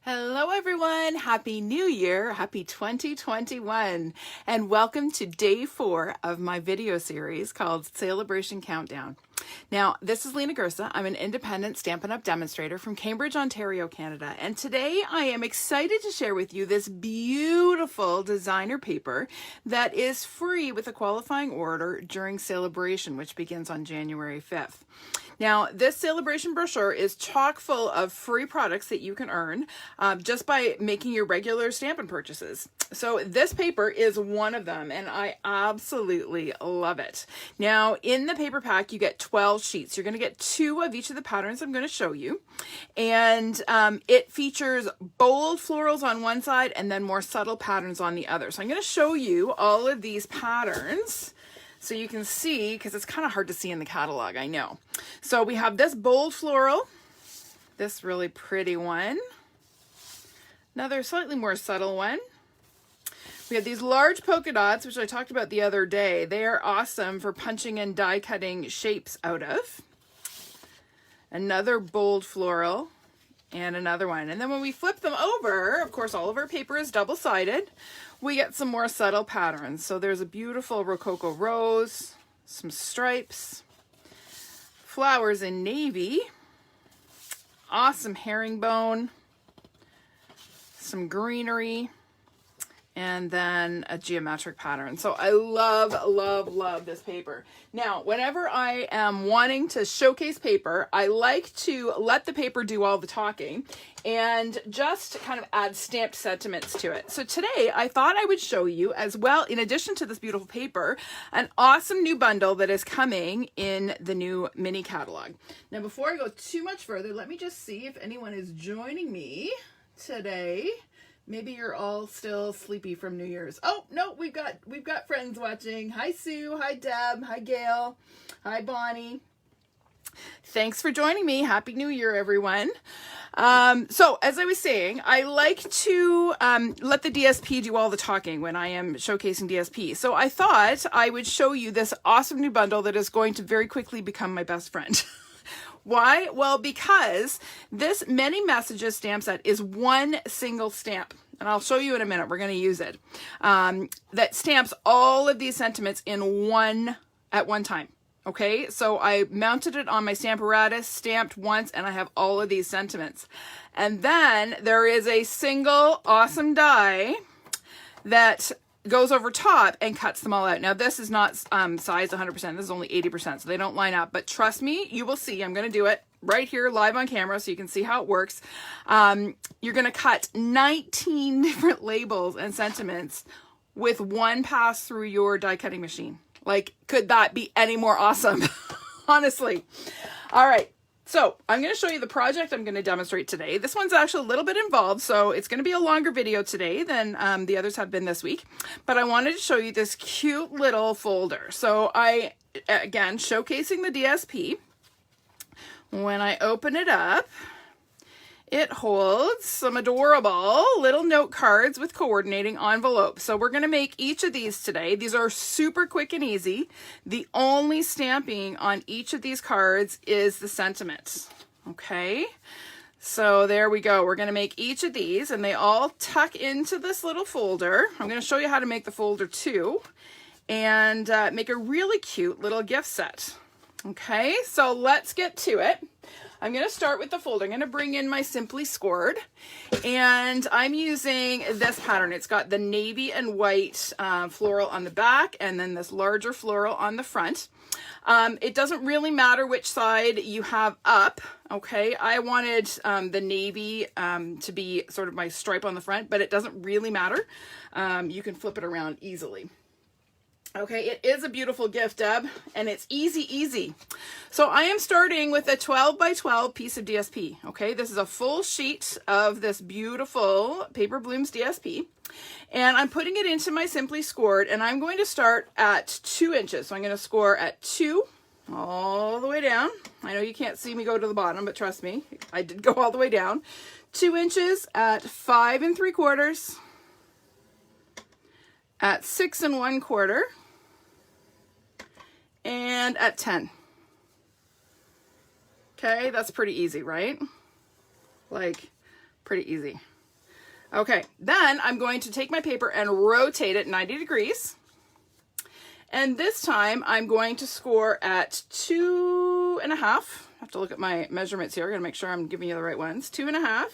Hello everyone, Happy New Year, Happy 2021, and welcome to day 4 of my video series called Sale-a-Bration Countdown. Now, this is Lena Gersa. I'm an independent Stampin' Up! Demonstrator from Cambridge, Ontario, Canada, and today I am excited to share with you this beautiful designer paper that is free with a qualifying order during Sale-a-Bration, which begins on January 5th. Now, this Sale-a-Bration brochure is chock full of free products that you can earn just by making your regular Stampin' purchases. So this paper is one of them, and I absolutely love it. Now, in the paper pack, you get 12 sheets. You're going to get 2 of each of the patterns I'm going to show you, and it features bold florals on one side and then more subtle patterns on the other. So I'm going to show you all of these patterns so you can see, because it's kind of hard to see in the catalog, I know. So we have this bold floral, this really pretty one, another slightly more subtle one. We have these large polka dots, which I talked about the other day. They are awesome for punching and die cutting shapes out of. Another bold floral and another one. And then when we flip them over, of course, all of our paper is double-sided. We get some more subtle patterns. So there's a beautiful Rococo rose, some stripes, flowers in navy, awesome herringbone, some greenery, and then a geometric pattern. So I love, love, love this paper. Now, whenever I am wanting to showcase paper, I like to let the paper do all the talking and just kind of add stamped sentiments to it. So today I thought I would show you as well, in addition to this beautiful paper, an awesome new bundle that is coming in the new mini catalog. Now, before I go too much further, let me just see if anyone is joining me today. Maybe you're all still sleepy from New Year's. Oh, no, we've got friends watching. Hi, Sue. Hi, Deb. Hi, Gail. Hi, Bonnie. Thanks for joining me. Happy New Year, everyone. So as I was saying, I like to let the DSP do all the talking when I am showcasing DSP. So I thought I would show you this awesome new bundle that is going to very quickly become my best friend. Why? Well, because this Many Messages stamp set is one single stamp, and I'll show you in a minute. We're going to use it. That stamps all of these sentiments at one time. Okay, so I mounted it on my Stamparatus, stamped once, and I have all of these sentiments. And then there is a single awesome die that goes over top and cuts them all out. Now, this is not sized 100%. This is only 80%, so they don't line up. But trust me, you will see. I'm going to do it right here live on camera so you can see how it works. You're going to cut 19 different labels and sentiments with one pass through your die cutting machine. Like, could that be any more awesome? Honestly. All right. So I'm going to show you the project I'm going to demonstrate today. This one's actually a little bit involved, so it's going to be a longer video today than the others have been this week. But I wanted to show you this cute little folder. So again, showcasing the DSP. When I open it up, it holds some adorable little note cards with coordinating envelopes. So we're going to make each of these today. These are super quick and easy. The only stamping on each of these cards is the sentiment. Okay, so there we go. We're going to make each of these, and they all tuck into this little folder. I'm going to show you how to make the folder too, and make a really cute little gift set. Okay, so let's get to it. I'm going to start with the folder. I'm going to bring in my Simply Scored, and I'm using this pattern. It's got the navy and white floral on the back, and then this larger floral on the front. It doesn't really matter which side you have up. Okay, I wanted the navy to be sort of my stripe on the front, but it doesn't really matter. You can flip it around easily. Okay, it is a beautiful gift, Deb, and it's easy. So I am starting with a 12 by 12 piece of DSP. Okay, this is a full sheet of this beautiful Paper Blooms DSP, and I'm putting it into my Simply Scored, and I'm going to start at 2 inches. So I'm going to score at 2 all the way down. I know you can't see me go to the bottom, but trust me, I did go all the way down. 2 inches at 5 3/4, at 6 1/4, and at 10. Okay, that's pretty easy, right? Like, Pretty easy. Okay, then I'm going to take my paper and rotate it 90 degrees. And this time I'm going to score at 2.5. I have to look at my measurements here. I'm going to make sure I'm giving you the right ones. 2.5.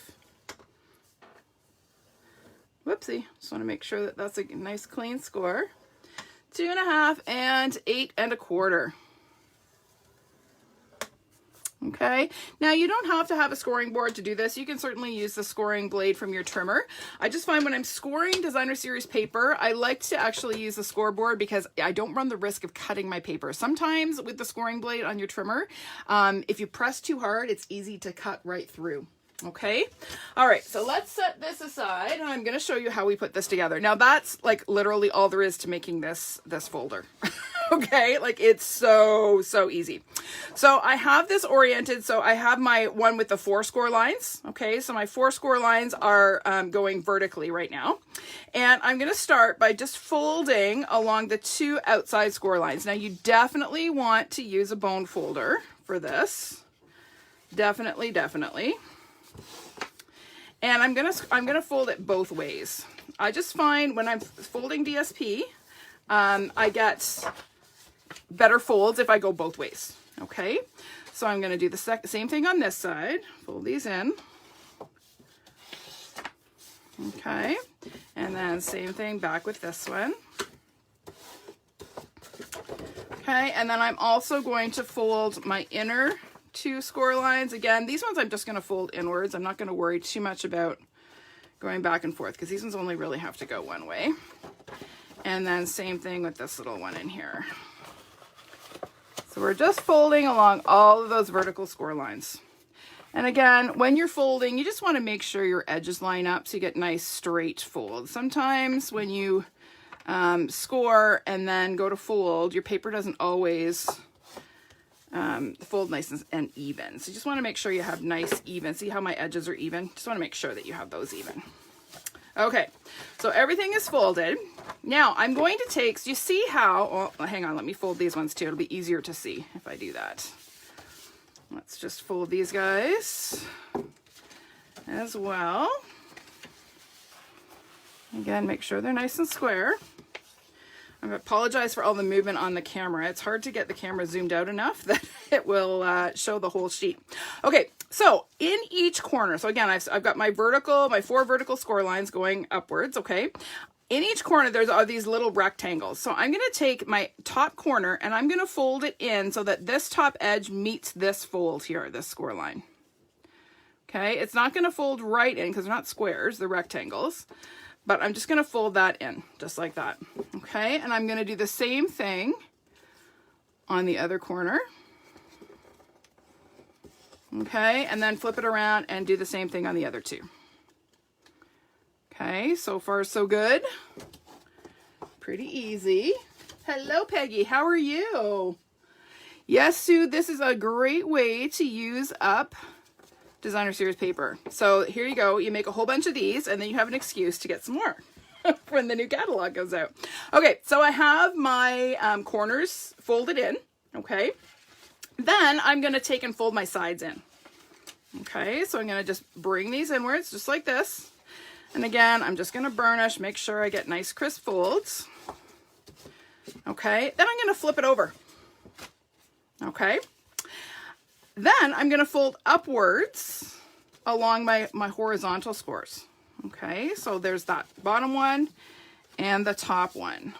Whoopsie. Just want to make sure that that's a nice clean score. 2.5 and 8.25. Okay, now you don't have to have a scoring board to do this. You can certainly use the scoring blade from your trimmer. I just find when I'm scoring designer series paper, I like to actually use the scoreboard because I don't run the risk of cutting my paper. Sometimes with the scoring blade on your trimmer, if you press too hard, it's easy to cut right through. Okay, all right, so let's set this aside and I'm going to show you how we put this together. Now that's like literally all there is to making this folder. Okay, like it's so easy. So I have this oriented, so I have my one with the 4 score lines. Okay, so my 4 score lines are going vertically right now. And I'm going to start by just folding along the 2 outside score lines. Now you definitely want to use a bone folder for this. Definitely. And I'm gonna fold it both ways. I just find when I'm folding DSP, I get better folds if I go both ways. Okay, so I'm gonna do the same thing on this side. Fold these in. Okay, and then same thing back with this one. Okay, and then I'm also going to fold my inner 2 score lines. Again, these ones I'm just going to fold inwards. I'm not going to worry too much about going back and forth because these ones only really have to go one way. And then same thing with this little one in here. So we're just folding along all of those vertical score lines. And again, when you're folding, you just want to make sure your edges line up so you get nice straight folds. Sometimes when you score and then go to fold, your paper doesn't always fold nice and even. So you just want to make sure you have nice even. See how my edges are even? Just want to make sure that you have those even. Okay, so everything is folded. Now I'm going to take, so you see how, oh, hang on, let me fold these ones too. It'll be easier to see if I do that. Let's just fold these guys as well. Again, make sure they're nice and square. I apologize for all the movement on the camera. It's hard to get the camera zoomed out enough that it will show the whole sheet. Okay, so in each corner, so again, I've got my 4 vertical score lines going upwards, okay? In each corner, there's all these little rectangles. So I'm gonna take my top corner and I'm gonna fold it in so that this top edge meets this fold here, this score line. Okay, it's not gonna fold right in because they're not squares, they're rectangles. But I'm just going to fold that in, just like that. Okay, and I'm going to do the same thing on the other corner. Okay, and then flip it around and do the same thing on the other 2. Okay, so far so good. Pretty easy. Hello, Peggy. How are you? Yes, Sue, this is a great way to use up designer series paper. So here you go. You make a whole bunch of these and then you have an excuse to get some more when the new catalog goes out. Okay, so I have my corners folded in. Okay, then I'm going to take and fold my sides in. Okay, so I'm going to just bring these inwards just like this. And again, I'm just going to burnish, make sure I get nice crisp folds. Okay, then I'm going to flip it over. Okay. Then I'm going to fold upwards along my horizontal scores. Okay, so there's that bottom one and the top one.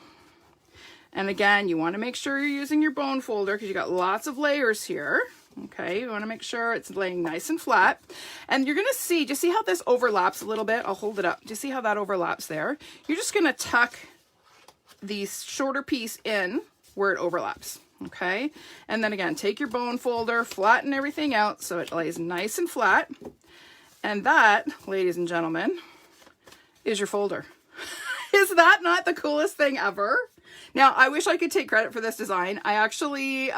And again, you want to make sure you're using your bone folder because you got lots of layers here. Okay, you want to make sure it's laying nice and flat. And you're going to see, do you see how this overlaps a little bit? I'll hold it up. Do you see how that overlaps there? You're just going to tuck the shorter piece in where it overlaps. Okay, and then again, take your bone folder, flatten everything out so it lays nice and flat. And that, ladies and gentlemen, is your folder. Is that not the coolest thing ever? Now, I wish I could take credit for this design. I actually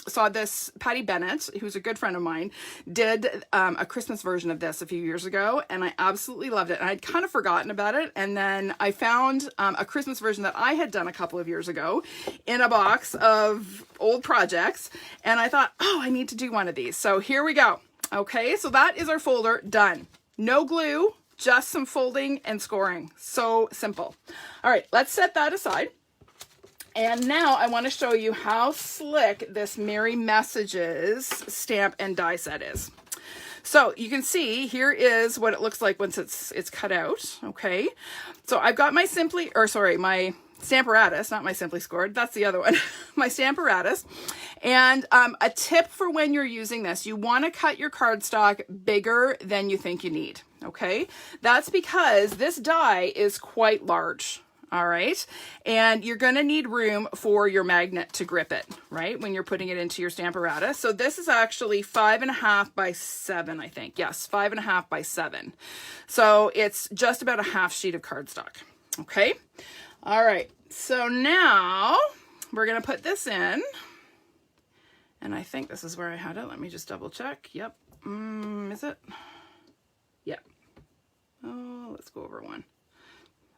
saw this, Patty Bennett, who's a good friend of mine, did a Christmas version of this a few years ago, and I absolutely loved it. And I'd kind of forgotten about it, and then I found a Christmas version that I had done a couple of years ago in a box of old projects, and I thought, oh, I need to do one of these. So here we go. Okay, so that is our folder done. No glue, just some folding and scoring. So simple. All right, let's set that aside. And now I want to show you how slick this Merry Messages stamp and die set is. So you can see here is what it looks like once it's cut out. Okay, so I've got my my Stamparatus, not my Simply Scored, that's the other one, my Stamparatus. And a tip for when you're using this, you want to cut your cardstock bigger than you think you need, okay? That's because this die is quite large, all right? And you're going to need room for your magnet to grip it, right, when you're putting it into your Stamparatus. So this is actually 5.5 by 7, I think. Yes, 5.5 by 7. So it's just about a half sheet of cardstock, okay? All right, so now we're going to put this in, and I think this is where I had it. Let me just double check. Yep. Is it? Yeah. Oh, let's go over one.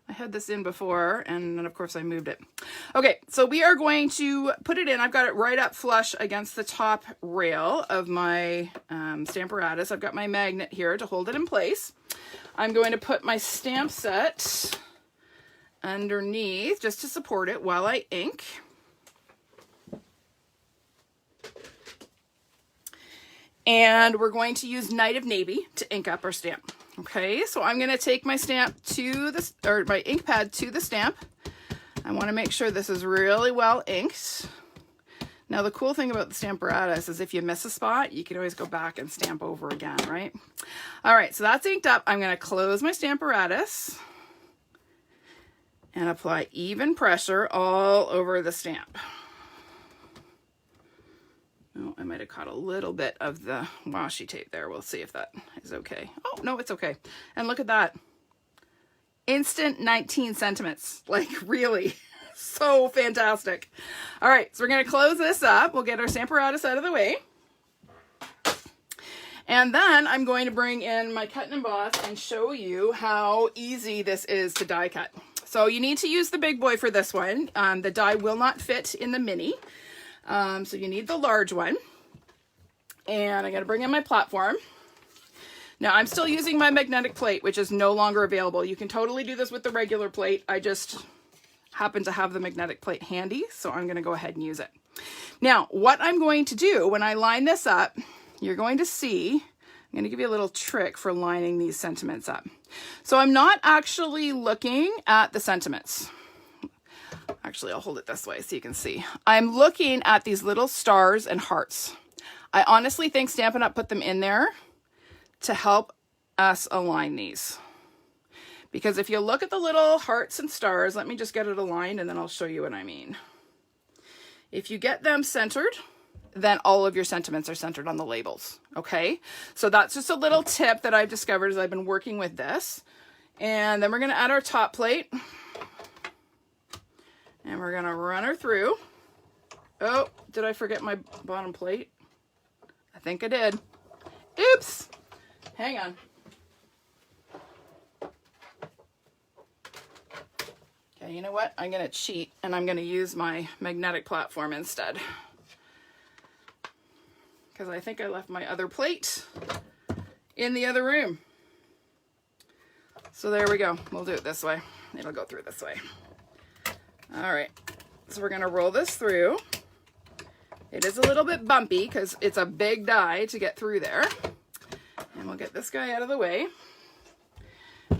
I had this in before, and then of course I moved it. Okay, so we are going to put it in. I've got it right up flush against the top rail of my Stamparatus. I've got my magnet here to hold it in place. I'm going to put my stamp set underneath just to support it while I ink. And we're going to use Night of Navy to ink up our stamp. Okay, so I'm going to take my stamp to the, or my ink pad to the stamp. I want to make sure this is really well inked. Now the cool thing about the Stamparatus is if you miss a spot, you can always go back and stamp over again, right? All right, so that's inked up. I'm going to close my Stamparatus and apply even pressure all over the stamp. Oh, I might have caught a little bit of the washi tape there. We'll see if that is okay. Oh, no, it's okay. And look at that. Instant 19 sentiments. Like, really. So fantastic. All right, so we're going to close this up. We'll get our Stamparatus out of the way. And then I'm going to bring in my cut and emboss and show you how easy this is to die cut. So you need to use the big boy for this one. The die will not fit in the mini. So you need the large one. And I got to bring in my platform. Now I'm still using my magnetic plate, which is no longer available. You can totally do this with the regular plate. I just happen to have the magnetic plate handy, so I'm going to go ahead and use it. Now, what I'm going to do when I line this up, you're going to see, I'm going to give you a little trick for lining these sentiments up. So I'm not actually looking at the sentiments. Actually, I'll hold it this way so you can see. I'm looking at these little stars and hearts. I honestly think Stampin' Up! Put them in there to help us align these. Because if you look at the little hearts and stars, let me just get it aligned and then I'll show you what I mean. If you get them centered, then all of your sentiments are centered on the labels, okay? So that's just a little tip that I've discovered as I've been working with this. And then we're gonna add our top plate. And we're gonna run her through. Oh, did I forget my bottom plate? I think I did. Oops, hang on. Okay, you know what? I'm gonna cheat and I'm gonna use my magnetic platform instead. Because I think I left my other plate in the other room. So there we go. We'll do it this way. It'll go through this way. All right, so we're gonna roll this through. It is a little bit bumpy because it's a big die to get through there. And we'll get this guy out of the way.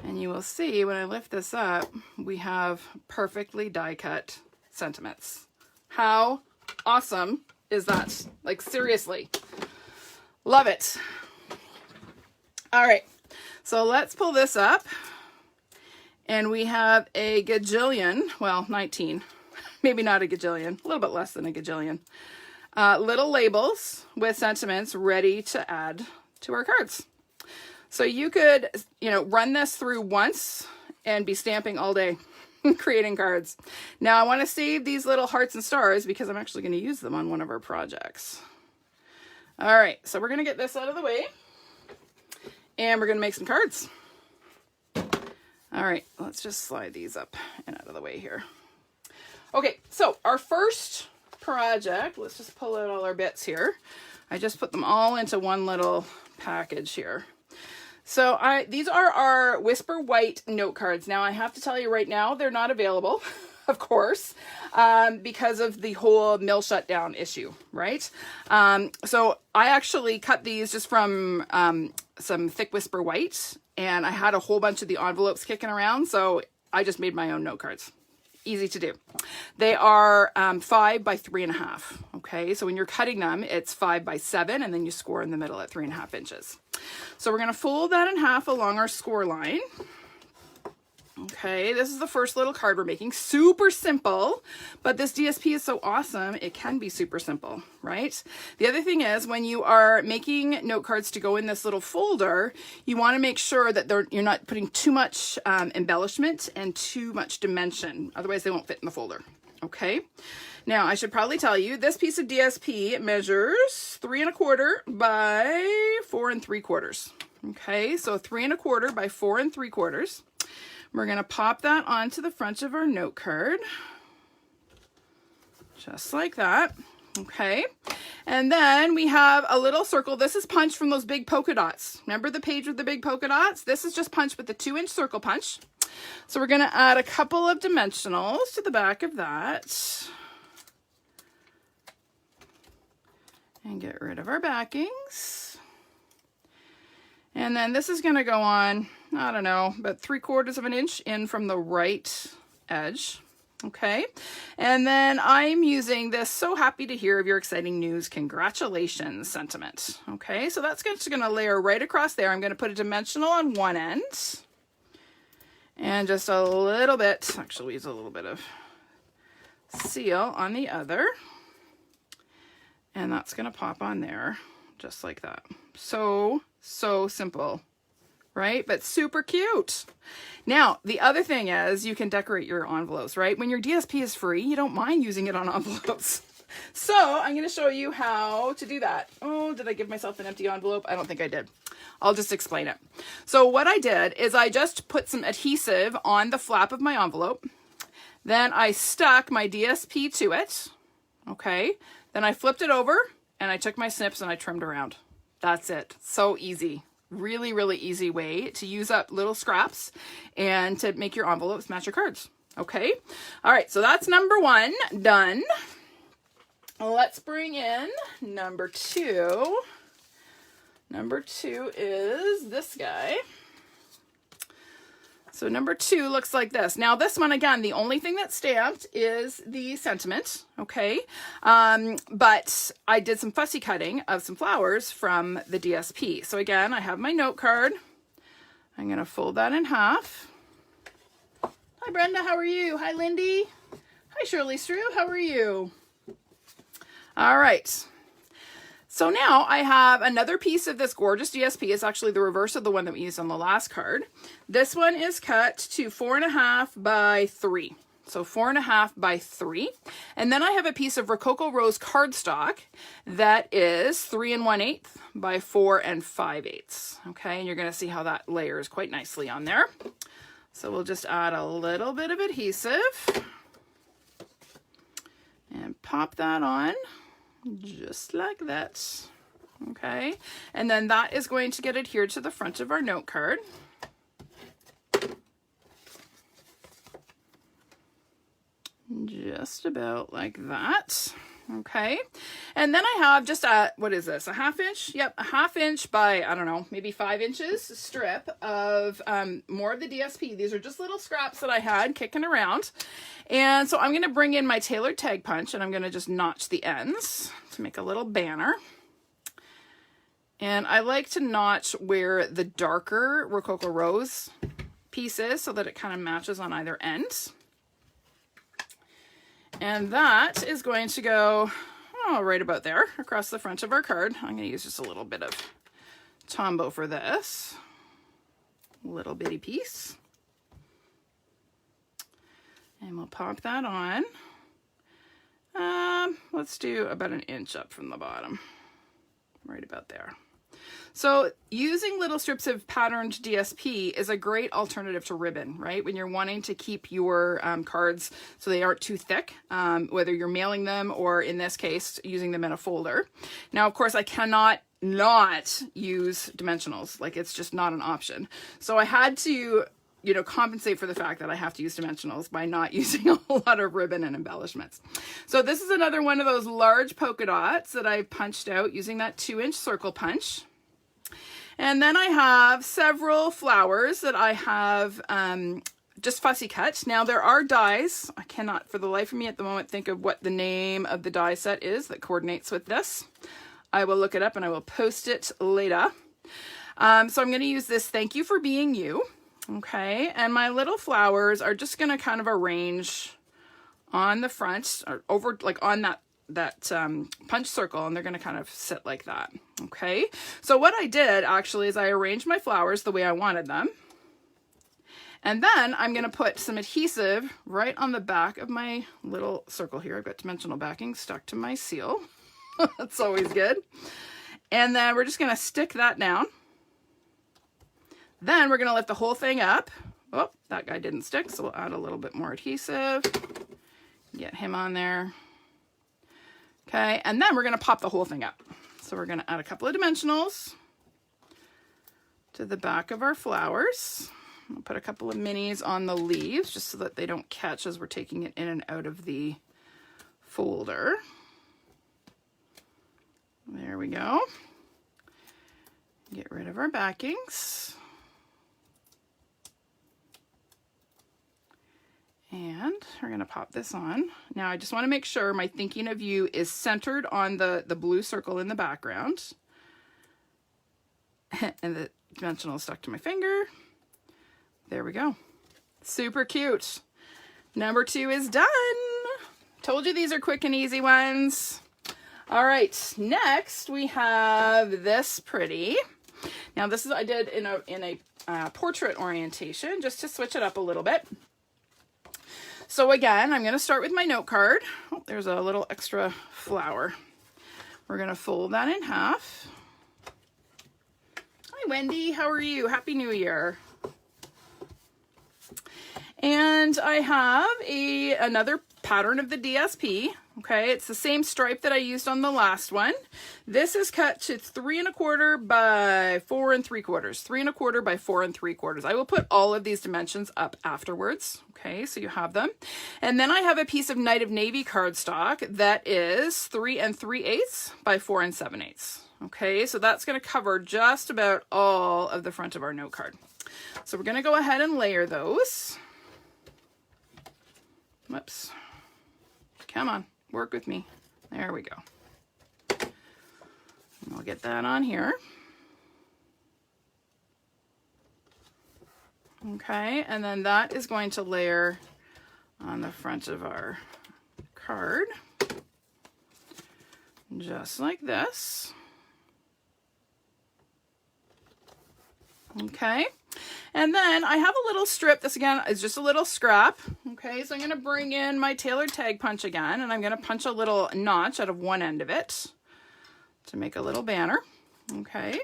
And you will see when I lift this up, we have perfectly die cut sentiments. How awesome is that? Like, seriously, love it. All right, so let's pull this up. And we have a gajillion, well, 19, maybe not a gajillion, a little bit less than a gajillion, little labels with sentiments ready to add to our cards. So you could, you know, run this through once and be stamping all day, creating cards. Now I want to save these little hearts and stars because I'm actually going to use them on one of our projects. All right, so we're going to get this out of the way and we're going to make some cards. All right, let's just slide these up and out of the way here. Okay, so our first project, let's just pull out all our bits here. I just put them all into one little package here. So these are our Whisper White note cards. Now I have to tell you right now, they're not available, of course, because of the whole mill shutdown issue, right? So I actually cut these just from some thick Whisper White, and I had a whole bunch of the envelopes kicking around, so I just made my own note cards. Easy to do. They are 5 by 3.5. Okay, so when you're cutting them, it's 5 by 7, and then you score in the middle at 3.5 inches. So we're going to fold that in half along our score line. Okay, this is the first little card we're making. Super simple, but this DSP is so awesome, it can be super simple, right? The other thing is, when you are making note cards to go in this little folder, you want to make sure that you're not putting too much embellishment and too much dimension. Otherwise, they won't fit in the folder, okay? Now, I should probably tell you, this piece of DSP measures 3.25 by 4.75. Okay, so 3.25 by 4.75. We're going to pop that onto the front of our note card, just like that, okay? And then we have a little circle. This is punched from those big polka dots. Remember the page with the big polka dots? This is just punched with the 2-inch circle punch. So we're going to add a couple of dimensionals to the back of that. And get rid of our backings. And then this is going to go on, I don't know, about 3/4 inch in from the right edge. Okay. And then I'm using this "so happy to hear of your exciting news, congratulations" sentiment. Okay. So that's just going to layer right across there. I'm going to put a dimensional on one end and just a little bit, actually we use a little bit of seal on the other. And that's going to pop on there just like that. So simple, right? But super cute. Now, the other thing is you can decorate your envelopes, right? When your DSP is free, you don't mind using it on envelopes. So I'm going to show you how to do that. Oh, did I give myself an empty envelope? I don't think I did. I'll just explain it. So what I did is I just put some adhesive on the flap of my envelope. Then I stuck my DSP to it. Okay. Then I flipped it over and I took my snips and I trimmed around. That's it. So easy. Really, really easy way to use up little scraps and to make your envelopes match your cards. Okay. All right. So that's number 1 done. Let's bring in number 2. Number 2 is this guy. So number 2 looks like this. Now this one, again, the only thing that's stamped is the sentiment, okay? But I did some fussy cutting of some flowers from the DSP. So again, I have my note card. I'm gonna fold that in half. Hi Brenda, how are you? Hi Lindy. Hi Shirley Strew, how are you? All right. So now I have another piece of this gorgeous DSP. It's actually the reverse of the one that we used on the last card. This one is cut to 4.5 by 3. So 4.5 by 3. And then I have a piece of Rococo Rose cardstock that is 3 1/8 by 4 5/8. Okay, and you're going to see how that layers quite nicely on there. So we'll just add a little bit of adhesive and pop that on. Just like that. Okay, and then that is going to get adhered to the front of our note card. Just about like that. Okay, and then I have just a, what is this, a 1/2 inch? Yep, a 1/2 inch by, I don't know, maybe 5 inches strip of more of the DSP. These are just little scraps that I had kicking around. And so I'm going to bring in my tailored tag punch and I'm going to just notch the ends to make a little banner. And I like to notch where the darker Rococo Rose piece is so that it kind of matches on either end. And that is going to go, oh, right about there across the front of our card. I'm going to use just a little bit of Tombow for this little bitty piece. And we'll pop that on. Let's do about 1 inch up from the bottom, right about there. So using little strips of patterned DSP is a great alternative to ribbon, right? When you're wanting to keep your cards so they aren't too thick, whether you're mailing them or in this case, using them in a folder. Now, of course, I cannot not use dimensionals. Like, it's just not an option. So I had to, you know, compensate for the fact that I have to use dimensionals by not using a whole lot of ribbon and embellishments. So this is another one of those large polka dots that I punched out using that 2-inch circle punch. And then I have several flowers that I have just fussy cut. Now there are dies. I cannot for the life of me at the moment think of what the name of the die set is that coordinates with this. I will look it up and I will post it later. So I'm going to use this Thank You for Being You. Okay, and my little flowers are just going to kind of arrange on the front or over, like on that punch circle, and they're going to kind of sit like that. Okay, so what I did actually is I arranged my flowers the way I wanted them, and then I'm going to put some adhesive right on the back of my little circle here. I've got dimensional backing stuck to my seal. That's always good. And then we're just going to stick that down. Then we're going to lift the whole thing up. Oh, that guy didn't stick, so we'll add a little bit more adhesive. Get him on there. Okay, and then we're going to pop the whole thing up. So we're going to add a couple of dimensionals to the back of our flowers. I'll put a couple of minis on the leaves just so that they don't catch as we're taking it in and out of the folder. There we go. Get rid of our backings. And we're going to pop this on. Now I just want to make sure my thinking of you is centered on the blue circle in the background. And the dimensional is stuck to my finger. There we go. Super cute. Number 2 is done. Told you these are quick and easy ones. All right, next we have this pretty. Now this is, I did in a portrait orientation just to switch it up a little bit. So again, I'm going to start with my note card. Oh, there's a little extra flower. We're going to fold that in half. Hi, Wendy. How are you? Happy New Year. And I have another pattern of the DSP. Okay, it's the same stripe that I used on the last one. This is cut to 3 1/4 by 4 3/4. 3 1/4 by 4 3/4. I will put all of these dimensions up afterwards. Okay, so you have them. And then I have a piece of Night of Navy cardstock that is 3 3/8 by 4 7/8. Okay, so that's going to cover just about all of the front of our note card. So we're going to go ahead and layer those. Whoops. Come on, work with me. There we go. I'll get that on here. Okay, and then that is going to layer on the front of our card, just like this. Okay, and then I have a little strip. This again is just a little scrap. Okay, so I'm going to bring in my tailored tag punch again, and I'm going to punch a little notch out of one end of it to make a little banner. Okay,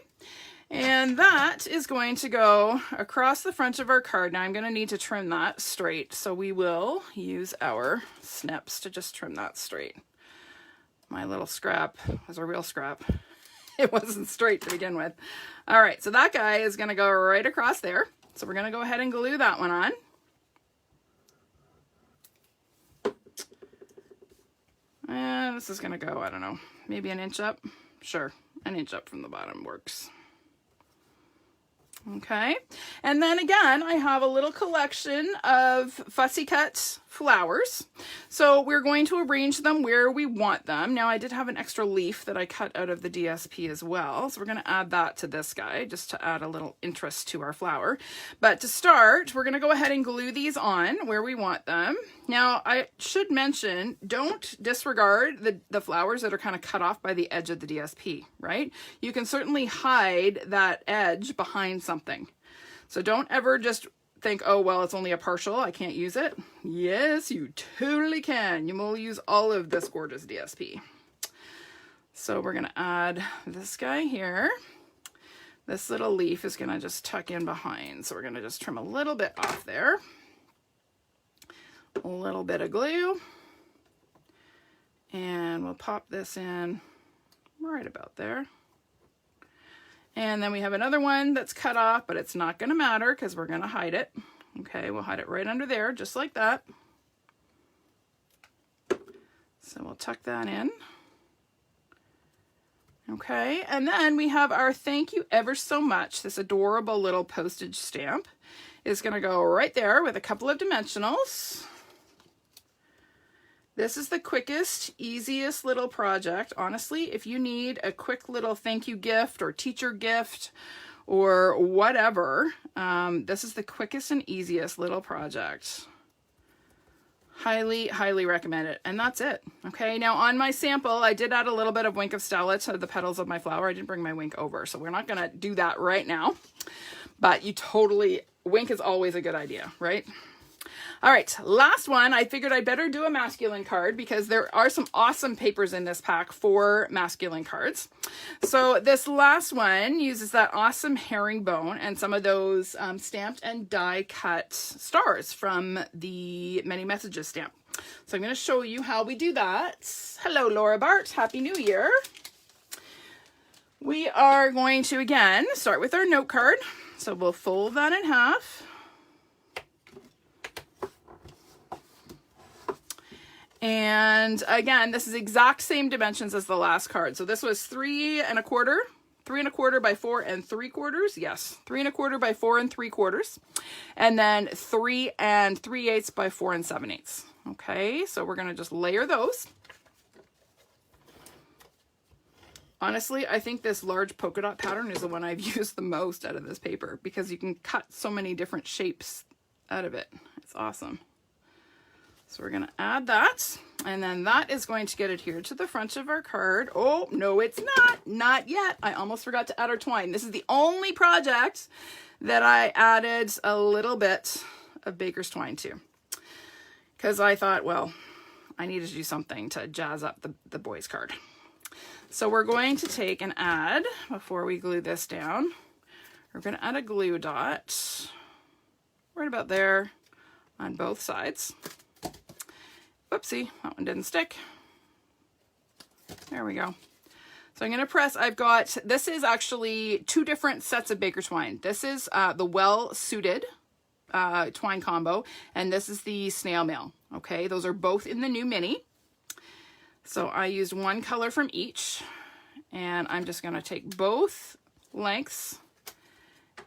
and that is going to go across the front of our card. Now I'm going to need to trim that straight, so we will use our snips to just trim that straight. My little scrap was a real scrap. It wasn't straight to begin with. All right, so that guy is going to go right across there. So we're going to go ahead and glue that one on. And this is going to go, I don't know, maybe an inch up. Sure, an inch up from the bottom works. Okay, and then again, I have a little collection of fussy cut flowers. So we're going to arrange them where we want them. Now I did have an extra leaf that I cut out of the DSP as well. So we're going to add that to this guy just to add a little interest to our flower. But to start, we're going to go ahead and glue these on where we want them. Now I should mention, don't disregard the flowers that are kind of cut off by the edge of the DSP, right? You can certainly hide that edge behind something. So don't ever just think, oh, well, it's only a partial, I can't use it. Yes, you totally can. You will use all of this gorgeous DSP. So we're going to add this guy here. This little leaf is going to just tuck in behind. So we're going to just trim a little bit off there. A little bit of glue. And we'll pop this in right about there. And then we have another one that's cut off, but it's not going to matter because we're going to hide it. Okay, we'll hide it right under there, just like that. So we'll tuck that in. Okay, and then we have our thank you ever so much. This adorable little postage stamp is going to go right there with a couple of dimensionals. This is the quickest, easiest little project. Honestly, if you need a quick little thank you gift or teacher gift or whatever, this is the quickest and easiest little project. Highly, highly recommend it. And that's it. Okay, now on my sample, I did add a little bit of Wink of Stella to the petals of my flower. I didn't bring my Wink over, so we're not going to do that right now. But you totally, Wink is always a good idea, right? All right, last one. I figured I'd better do a masculine card because there are some awesome papers in this pack for masculine cards. So this last one uses that awesome herringbone and some of those stamped and die cut stars from the Many Messages stamp. So I'm going to show you how we do that. Hello, Laura Bart. Happy New Year. We are going to, again, start with our note card. So we'll fold that in half. And again, this is exact same dimensions as the last card. So this was 3 1/4 by 4 3/4. Yes, 3 1/4 by 4 3/4. And then 3 3/8 by 4 7/8. Okay, so we're going to just layer those. Honestly, I think this large polka dot pattern is the one I've used the most out of this paper because you can cut so many different shapes out of it. It's awesome. So we're going to add that, and then that is going to get adhered to the front of our card. Oh, no, it's not yet. I almost forgot to add our twine. This is the only project that I added a little bit of baker's twine to, because I thought, well, I needed to do something to jazz up the boys card. So we're going to take and add, before we glue this down, we're going to add a glue dot right about there on both sides. Whoopsie, that one didn't stick. There we go. So I'm going to press, this is actually 2 different sets of baker twine. This is the well-suited twine combo, and this is the snail mail. Okay, those are both in the new mini. So I used one color from each, and I'm just going to take both lengths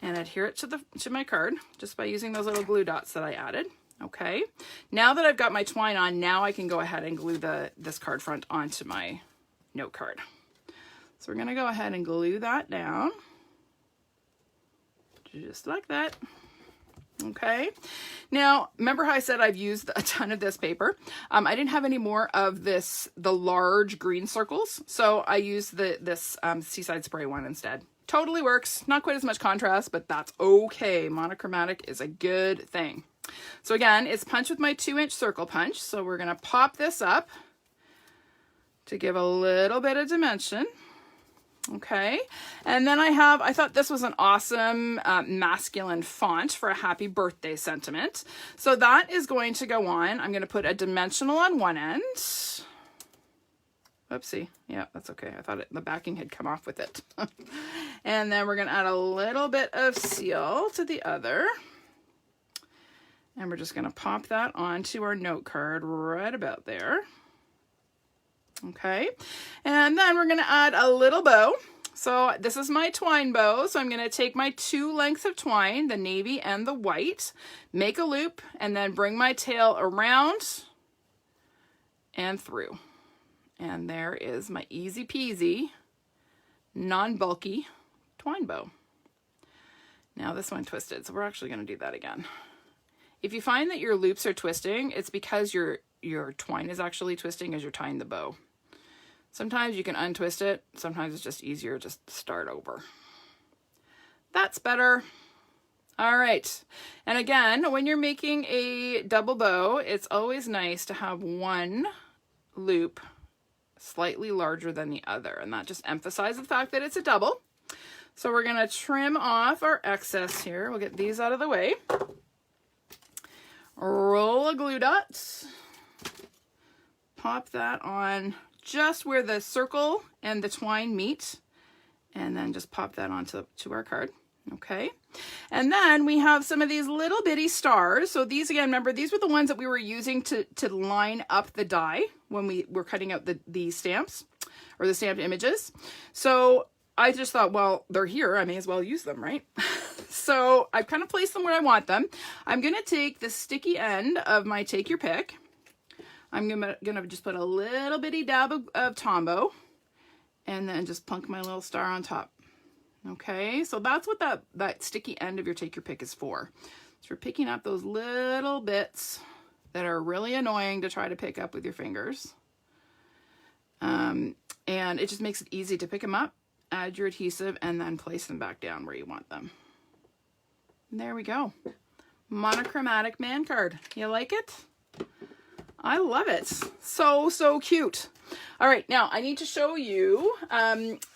and adhere it to my card just by using those little glue dots that I added. Okay, now that I've got my twine on, now I can go ahead and glue this card front onto my note card. So we're going to go ahead and glue that down, just like that. Okay, now remember how I said I've used a ton of this paper? I didn't have any more of the large green circles, so I used this Seaside Spray one instead. Totally works, not quite as much contrast, but that's okay. Monochromatic is a good thing. So again, it's punched with my 2-inch circle punch. So we're going to pop this up to give a little bit of dimension. Okay. And then I thought this was an awesome masculine font for a happy birthday sentiment. So that is going to go on. I'm going to put a dimensional on one end. Oopsie. Yeah, that's okay. I thought the backing had come off with it. And then we're going to add a little bit of seal to the other. And we're just going to pop that onto our note card right about there. Okay. And then we're going to add a little bow. So this is my twine bow. So I'm going to take my 2 lengths of twine, the navy and the white, make a loop, and then bring my tail around and through. And there is my easy peasy, non-bulky twine bow. Now this one twisted, so we're actually going to do that again. If you find that your loops are twisting, it's because your twine is actually twisting as you're tying the bow. Sometimes you can untwist it. Sometimes it's just easier just to start over. That's better. All right. And again, when you're making a double bow, it's always nice to have one loop slightly larger than the other. And that just emphasizes the fact that it's a double. So we're going to trim off our excess here. We'll get these out of the way. Roll a glue dot, pop that on just where the circle and the twine meet, and then just pop that onto our card. Okay, and then we have some of these little bitty stars. So these, again, remember, these were the ones that we were using to line up the die when we were cutting out the stamps or the stamped images. So I just thought, well, they're here, I may as well use them, right? So I've kind of placed them where I want them. I'm going to take the sticky end of my Take Your Pick. I'm gonna just put a little bitty dab of Tombow, and then just plunk my little star on top. Okay, so that's what that sticky end of your Take Your Pick is for. It's for picking up those little bits that are really annoying to try to pick up with your fingers. And it just makes it easy to pick them up, add your adhesive, and then place them back down where you want them. And there we go. Monochromatic man card. You like it? I love it. So, so cute. All right, now I need to show you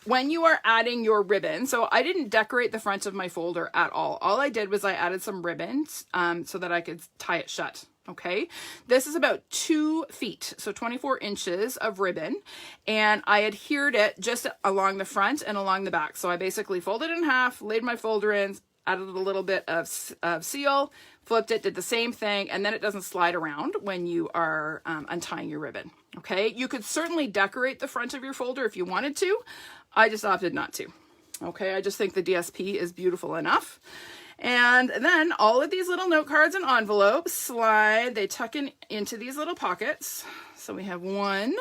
when you are adding your ribbon. So I didn't decorate the front of my folder at all. All I did was I added some ribbons so that I could tie it shut. Okay, this is about 2 feet, so 24 inches of ribbon, and I adhered it just along the front and along the back. So I basically folded it in half, laid my folder in, added a little bit of seal, flipped it, did the same thing, and then it doesn't slide around when you are untying your ribbon. Okay, you could certainly decorate the front of your folder if you wanted to. I just opted not to. Okay, I just think the DSP is beautiful enough. And then all of these little note cards and envelopes slide, they tuck into these little pockets. So we have 1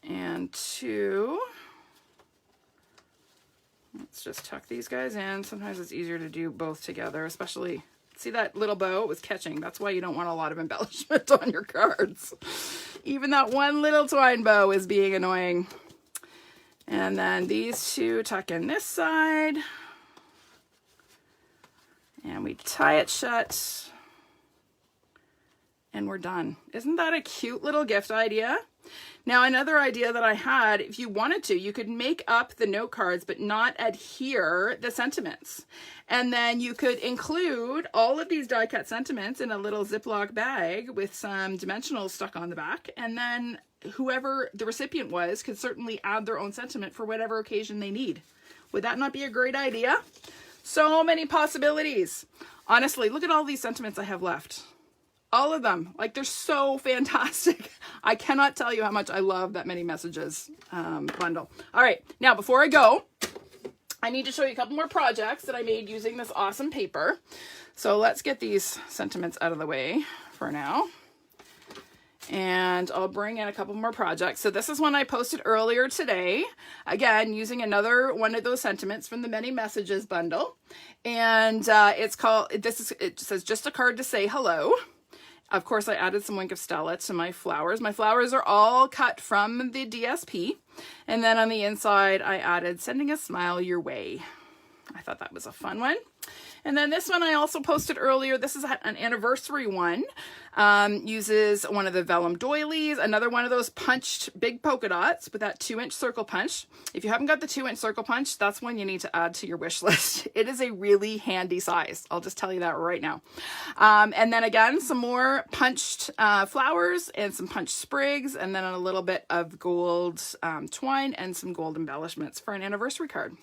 and 2. Let's just tuck these guys in. Sometimes it's easier to do both together, especially, see that little bow? It was catching. That's why you don't want a lot of embellishment on your cards. Even that one little twine bow is being annoying. And then these 2 tuck in this side. And we tie it shut. And we're done. Isn't that a cute little gift idea? Now, another idea that I had, if you wanted to, you could make up the note cards, but not adhere the sentiments. And then you could include all of these die cut sentiments in a little Ziploc bag with some dimensionals stuck on the back. And then whoever the recipient was could certainly add their own sentiment for whatever occasion they need. Would that not be a great idea? So many possibilities. Honestly, look at all these sentiments I have left. All of them. Like, they're so fantastic. I cannot tell you how much I love that many messages bundle. All right, now before I go, I need to show you a couple more projects that I made using this awesome paper. So let's get these sentiments out of the way for now. And I'll bring in a couple more projects. So this is one I posted earlier today. Again, using another one of those sentiments from the Many Messages bundle. And it's called, it says, just a card to say hello. Of course, I added some Wink of Stella to my flowers. My flowers are all cut from the DSP. And then on the inside, I added sending a smile your way. I thought that was a fun one. And then this one I also posted earlier. This is an anniversary one. Uses one of the vellum doilies, another one of those punched big polka dots with that 2-inch circle punch. If you haven't got the 2-inch circle punch, that's one you need to add to your wish list. It is a really handy size. I'll just tell you that right now. And then again, some more punched flowers and some punched sprigs, and then a little bit of gold twine and some gold embellishments for an anniversary card.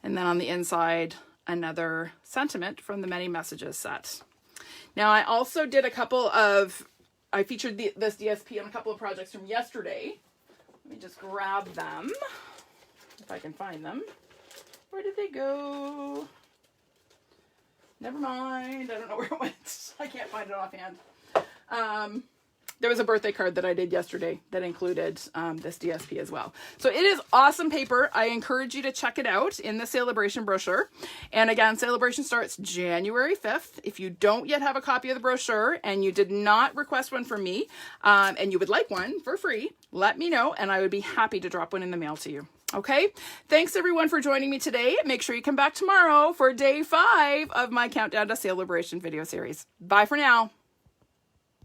And then on the inside, another sentiment from the Many Messages set. Now, I also did a couple of, I featured this DSP on a couple of projects from yesterday. Let me just grab them, if I can find them. Where did they go? Never mind, I don't know where it went. I can't find it offhand. There was a birthday card that I did yesterday that included this DSP as well. So it is awesome paper. I encourage you to check it out in the Sale-a-Bration brochure. And again, Sale-a-Bration starts January 5th. If you don't yet have a copy of the brochure and you did not request one from me and you would like one for free, let me know and I would be happy to drop one in the mail to you. Okay, thanks everyone for joining me today. Make sure you come back tomorrow for day 5 of my Countdown to Sale-a-Bration video series. Bye for now.